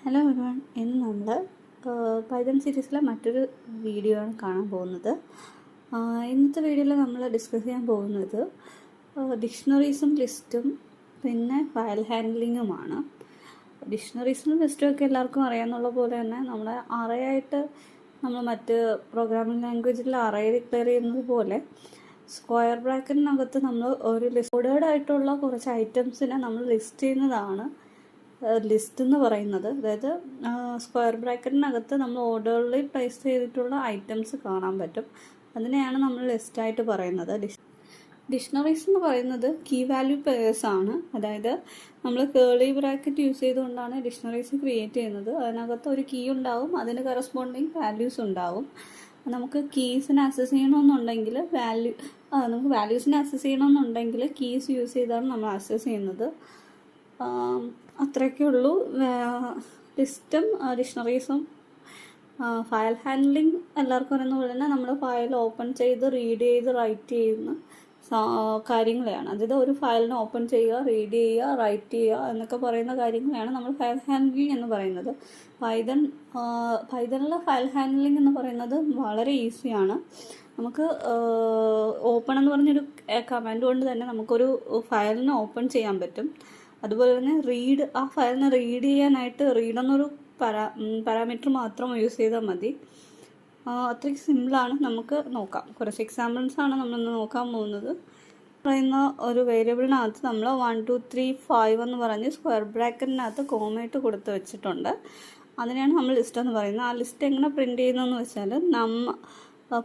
Hello everyone, ഇന്ന് നമ്മൾ Python സീരീസിലെ മറ്റൊരു വീഡിയോ ആണ് കാണാൻ പോകുന്നത്. ഇന്നത്തെ വീഡിയോയിൽ നമ്മൾ ഡിസ്കസ് ചെയ്യാൻ പോകുന്നത് ഡിക്ഷണറീസും ലിസ്റ്റും പിന്നെ ഫയൽ ഹാൻഡ്ലിങ്ങുമാണ്. ഡിക്ഷണറീസും ലിസ്റ്റും ഒക്കെ എല്ലാവർക്കും അറിയാമെന്നുള്ള പോലെ തന്നെ നമ്മൾ അറേയായിട്ട് നമ്മൾ മറ്റ് പ്രോഗ്രാമിംഗ് ലാംഗ്വേജിൽ അറേ ഡിക്ലെയർ ചെയ്യുന്നത് പോലെ സ്ക്വയർ ബ്രാക്കറ്റിനകത്ത് നമ്മൾ ഒരു ഓർഡേർഡ് ആയിട്ടുള്ള കുറച്ച് ഐറ്റംസിനെ നമ്മൾ ലിസ്റ്റ് ചെയ്യുന്നതാണ് ലിസ്റ്റ് എന്ന് പറയുന്നത്. അതായത് സ്ക്വയർ ബ്രാക്കറ്റിനകത്ത് നമ്മൾ ഓർഡറിൽ പ്ലേസ് ചെയ്തിട്ടുള്ള ഐറ്റംസ് കാണാൻ പറ്റും. അതിനെയാണ് നമ്മൾ ലിസ്റ്റായിട്ട് പറയുന്നത്. ഡിക്ഷണറീസ് എന്ന് പറയുന്നത് കീ വാല്യൂ പെയേഴ്സ് ആണ്. അതായത് നമ്മൾ കേളി ബ്രാക്കറ്റ് യൂസ് ചെയ്തുകൊണ്ടാണ് ഡിക്ഷണറീസ് ക്രിയേറ്റ് ചെയ്യുന്നത്. അതിനകത്ത് ഒരു കീ ഉണ്ടാവും, അതിന് കറസ്പോണ്ടിങ് വാല്യൂസ് ഉണ്ടാവും. നമുക്ക് കീസിന് ആക്സസ് ചെയ്യണമെന്നുണ്ടെങ്കിൽ നമുക്ക് വാല്യൂസിന് ആക്സസ് ചെയ്യണമെന്നുണ്ടെങ്കിൽ കീസ് യൂസ് ചെയ്താണ് നമ്മൾ ആക്സസ് ചെയ്യുന്നത്. അത്രയൊക്കെ ഉള്ളൂ. ലിസ്റ്റും ഡിക്ഷണറീസും ഫയൽ ഹാൻഡ്ലിങ് എല്ലാവർക്കും അറിയുന്ന പോലെ തന്നെ നമ്മൾ ഫയൽ ഓപ്പൺ ചെയ്ത് റീഡ് ചെയ്ത് റൈറ്റ് ചെയ്യുന്ന കാര്യങ്ങളെയാണ്. അതായത് ഒരു ഫയലിനെ ഓപ്പൺ ചെയ്യുക, റീഡ് ചെയ്യുക, റൈറ്റ് ചെയ്യുക എന്നൊക്കെ പറയുന്ന കാര്യങ്ങളെയാണ് നമ്മൾ ഫയൽ ഹാൻഡ്ലിങ് എന്ന് പറയുന്നത്. പൈതണിലെ ഫയൽ ഹാൻഡ്ലിങ് എന്ന് പറയുന്നത് വളരെ ഈസിയാണ്. നമുക്ക് ഓപ്പൺ എന്ന് പറഞ്ഞൊരു കമാൻഡ് കൊണ്ട് തന്നെ നമുക്കൊരു ഫയലിനെ ഓപ്പൺ ചെയ്യാൻ പറ്റും. അതുപോലെ തന്നെ ആ ഫയലിനെ റീഡ് ചെയ്യാനായിട്ട് റീഡ് എന്നൊരു പാരാമീറ്റർ മാത്രം യൂസ് ചെയ്താൽ മതി. അത്രയ്ക്ക് സിമ്പിളാണ്. നമുക്ക് നോക്കാം. കുറച്ച് എക്സാമ്പിൾസാണ് നമ്മളിന്ന് നോക്കാൻ പോകുന്നത്. പറയുന്ന ഒരു വേരിയബിളിനകത്ത് നമ്മൾ 1 2 3 5 എന്ന് പറഞ്ഞ് സ്ക്വയർ ബ്രാക്കറ്റിനകത്ത് കോമയിട്ട് കൊടുത്ത് വെച്ചിട്ടുണ്ട്. അതിനെയാണ് നമ്മൾ ലിസ്റ്റ് എന്ന് പറയുന്നത്. ആ ലിസ്റ്റ് എങ്ങനെ പ്രിൻറ്റ് ചെയ്യുന്നതെന്ന് വെച്ചാൽ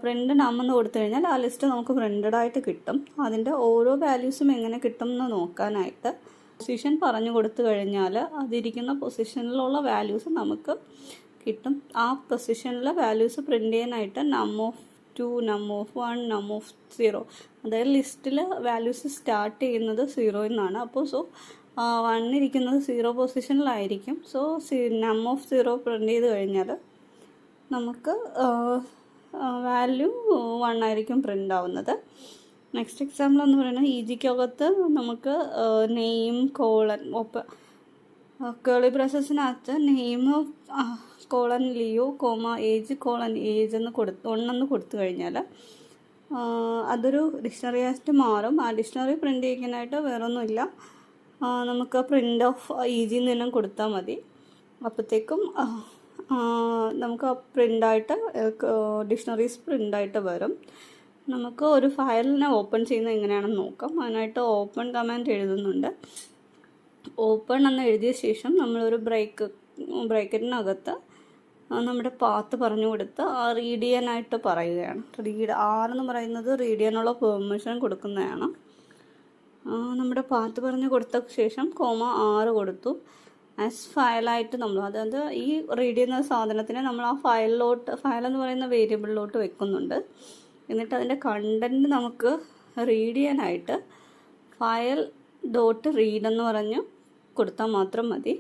പ്രിൻ്റ് എന്ന് കൊടുത്തു കഴിഞ്ഞാൽ ആ ലിസ്റ്റ് നമുക്ക് പ്രിൻ്റഡ് ആയിട്ട് കിട്ടും. അതിൻ്റെ ഓരോ വാല്യൂസും എങ്ങനെ കിട്ടും എന്ന് നോക്കാനായിട്ട് പൊസിഷൻ പറഞ്ഞു കൊടുത്തു കഴിഞ്ഞാൽ അതിരിക്കുന്ന പൊസിഷനിലുള്ള വാല്യൂസ് നമുക്ക് കിട്ടും. ആ പൊസിഷനിലെ വാല്യൂസ് പ്രിൻ്റ് ചെയ്യാനായിട്ട് num_2, num_1, num_0, അതായത് ലിസ്റ്റിൽ വാല്യൂസ് സ്റ്റാർട്ട് ചെയ്യുന്നത് 0 എന്നാണ്. അപ്പോൾ 1 ഇരിക്കുന്നത് 0 പൊസിഷനിലായിരിക്കും. num_0 പ്രിൻ്റ് ചെയ്ത് കഴിഞ്ഞാൽ നമുക്ക് വാല്യൂ 1 ആയിരിക്കും പ്രിൻ്റ് ആവുന്നത്. നെക്സ്റ്റ് എക്സാമ്പിൾ എന്ന് പറയുന്നത് ഈജിക്കകത്ത് നമുക്ക് നെയിം കേളി ബ്രാക്കറ്റിനകത്ത് നെയിം ലിയോ ഏജ് എന്ന് 1 എന്ന് കൊടുത്തു കഴിഞ്ഞാൽ അതൊരു ഡിക്ഷണറി ആയിട്ട് മാറും. ആ ഡിക്ഷണറി പ്രിൻ്റ് ചെയ്യാനായിട്ട് വേറൊന്നുമില്ല, നമുക്ക് പ്രിൻ്റ് ഓഫ് ഈജി എന്നെല്ലാം കൊടുത്താൽ മതി. അപ്പോഴത്തേക്കും നമുക്ക് പ്രിൻ്റായിട്ട് ഡിക്ഷണറീസ് പ്രിൻ്റായിട്ട് വരും. നമുക്ക് ഒരു ഫയലിനെ ഓപ്പൺ ചെയ്യുന്നത് എങ്ങനെയാണെന്ന് നോക്കാം. അതിനായിട്ട് ഓപ്പൺ കമാൻഡ് എഴുതുന്നുണ്ട്. ഓപ്പൺ എന്ന് എഴുതിയ ശേഷം നമ്മളൊരു ബ്രേക്കറ്റിനകത്ത് നമ്മുടെ പാത്ത് പറഞ്ഞു കൊടുത്ത് റീഡ് ചെയ്യാനായിട്ട് പറയുകയാണ്. എന്ന് പറയുന്നത് റീഡ് ചെയ്യാനുള്ള പെർമിഷൻ കൊടുക്കുന്നതാണ്. നമ്മുടെ പാത്ത് പറഞ്ഞു കൊടുത്ത ശേഷം 6 കൊടുത്തു. ആസ് ഫയലായിട്ട് അതായത് ഈ റീഡ് ചെയ്യുന്ന സാധനത്തിനെ നമ്മൾ ആ ഫയൽ എന്ന് പറയുന്ന വേരിയബിളിലോട്ട് വെക്കുന്നുണ്ട്. എന്നിട്ട് അതിൻ്റെ കണ്ടൻറ്റ് നമുക്ക് റീഡ് ചെയ്യാനായിട്ട് ഫയൽ .read എന്ന് പറഞ്ഞ് കൊടുത്താൽ മാത്രം മതി.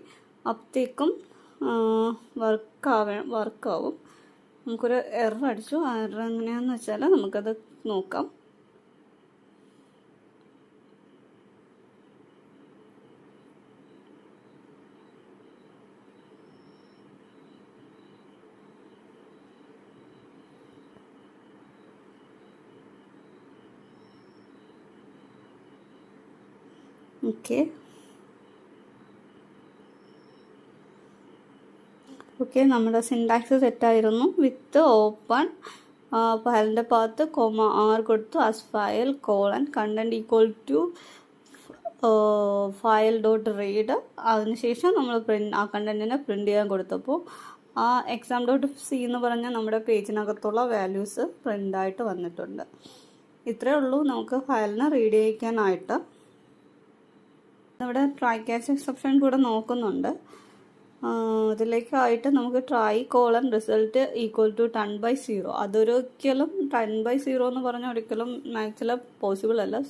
അപ്പോഴത്തേക്കും വർക്കാവും. നമുക്കൊരു എറർ അടിച്ചു. ആ എറർ എങ്ങനെയാണെന്ന് വെച്ചാൽ നമുക്കത് നോക്കാം. ഓക്കെ, നമ്മുടെ സിൻടാക്സ് സെറ്റായിരുന്നു. വിത്ത് ഓപ്പൺ ഫയലിൻ്റെ പാത്ത് R കൊടുത്തു. As file content equal to file .read. അതിനുശേഷം നമ്മൾ ആ കണ്ടൻറ്റിനെ പ്രിൻ്റ് ചെയ്യാൻ കൊടുത്തപ്പോൾ ആ exam.c എന്ന് പറഞ്ഞ നമ്മുടെ പേജിനകത്തുള്ള വാല്യൂസ് പ്രിൻ്റായിട്ട് വന്നിട്ടുണ്ട്. ഇത്രയേ ഉള്ളൂ നമുക്ക് ഫയലിനെ റീഡ് ചെയ്യിക്കാനായിട്ട്. ഇവിടെ ട്രൈ ക്യാച്ച് എക്സെപ്ഷൻ കൂടെ നോക്കുന്നുണ്ട്. ഇതിലേക്കായിട്ട് നമുക്ക് ട്രൈ റിസൾട്ട് ഈക്വൽ ടു 10/0. അതൊരിക്കലും 10/0 എന്ന് പറഞ്ഞാൽ ഒരിക്കലും മാക്സിൽ പോസിബിൾ അല്ല.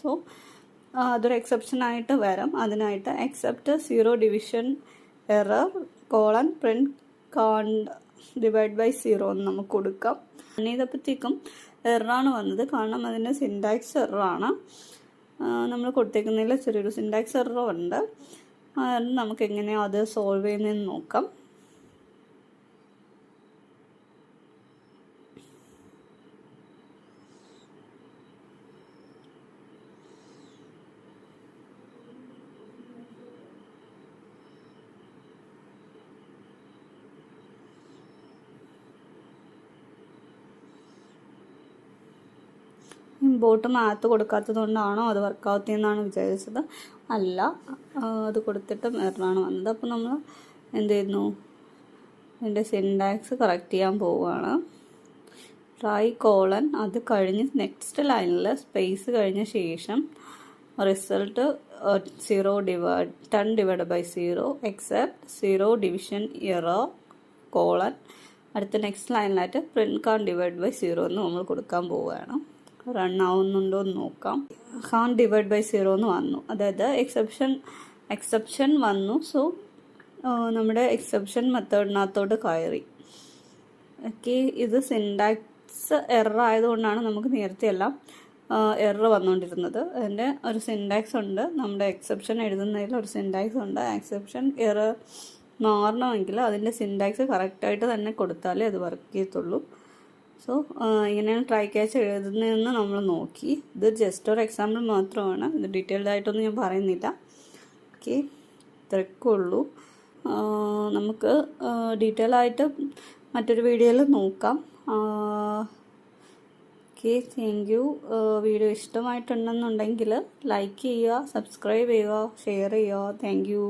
അതൊരു എക്സെപ്ഷനായിട്ട് വരാം. അതിനായിട്ട് except 0 division error print divide/0 എന്ന് നമുക്ക് കൊടുക്കാം. ചെയ്തപ്പോഴത്തേക്കും എററാണ് വന്നത്. കാരണം അതിൻ്റെ സിൻടാക്സ് എററാണ്. നമ്മൾ കൊടുത്തേക്കുന്നതിൽ ചെറിയൊരു സിൻടാക്സ് എറർ ഉണ്ട്. നമുക്ക് എങ്ങനെയാണ് അത് സോൾവ് ചെയ്യുന്നതെന്ന് നോക്കാം. ഇമ്പോർട്ട് മാത്ത് കൊടുക്കാത്തത് കൊണ്ടാണോ അത് വർക്കാവത്തെന്നാണ് വിചാരിച്ചത്. അല്ല, അത് കൊടുത്തിട്ടും എററാണ് വന്നത്. അപ്പോൾ നമ്മൾ എന്ത് ചെയ്യുന്നു, ഇതിൻ്റെ സിൻടാക്സ് കറക്റ്റ് ചെയ്യാൻ പോവുകയാണ്. ട്രൈ കോളൻ, അത് കഴിഞ്ഞ് നെക്സ്റ്റ് ലൈനിൽ സ്പേസ് കഴിഞ്ഞ ശേഷം result 10/0 except 0 division error colon. അടുത്ത നെക്സ്റ്റ് ലൈനിലായിട്ട് പ്രിന്റ് കാൺ ഡിവൈഡ് ബൈ 0 എന്ന് നമ്മൾ കൊടുക്കാൻ പോവുകയാണ്. റൺ ആവുന്നുണ്ടോ എന്ന് നോക്കാം. കാൺ ഡിവൈഡ് ബൈ 0 എന്ന് വന്നു, അതായത് എക്സെപ്ഷൻ വന്നു. സോ നമ്മുടെ എക്സെപ്ഷൻ മെത്തേഡിനകത്തോട്ട് കയറി. ഓക്കെ, ഇത് സിൻടാക്സ് എറർ ആയതുകൊണ്ടാണ് നമുക്ക് നേരത്തെ എല്ലാം എറർ വന്നുകൊണ്ടിരുന്നത്. അതിൻ്റെ ഒരു സിൻടാക്സ് ഉണ്ട്, നമ്മുടെ എക്സെപ്ഷൻ എഴുതുന്നതിൽ ഒരു സിൻടാക്സ് ഉണ്ട്. എക്സെപ്ഷൻ എറർ മാറണമെങ്കിൽ അതിൻ്റെ സിൻടാക്സ് കറക്റ്റായിട്ട് തന്നെ കൊടുത്താലേ അത് വർക്ക് ചെയ്യത്തുള്ളൂ. സോ ഇങ്ങനെയാണ് ട്രൈ ക്യാച്ച് എഴുതുന്നതെന്ന് നമ്മൾ നോക്കി. ഇത് ജസ്റ്റ് ഒരു എക്സാമ്പിൾ മാത്രമാണ്, ഇത് ഡീറ്റെയിൽഡ് ആയിട്ടൊന്നും ഞാൻ പറയുന്നില്ല. ഓക്കെ, ഇത്രയൊക്കെ ഉള്ളൂ. നമുക്ക് ഡീറ്റെയിൽ ആയിട്ട് മറ്റൊരു വീഡിയോയിൽ നോക്കാം. Okay, thank you. വീഡിയോ ഇഷ്ടമായിട്ടുണ്ടെന്നുണ്ടെങ്കിൽ ലൈക്ക് ചെയ്യുക, സബ്സ്ക്രൈബ് ചെയ്യുക, ഷെയർ ചെയ്യുക. Thank U.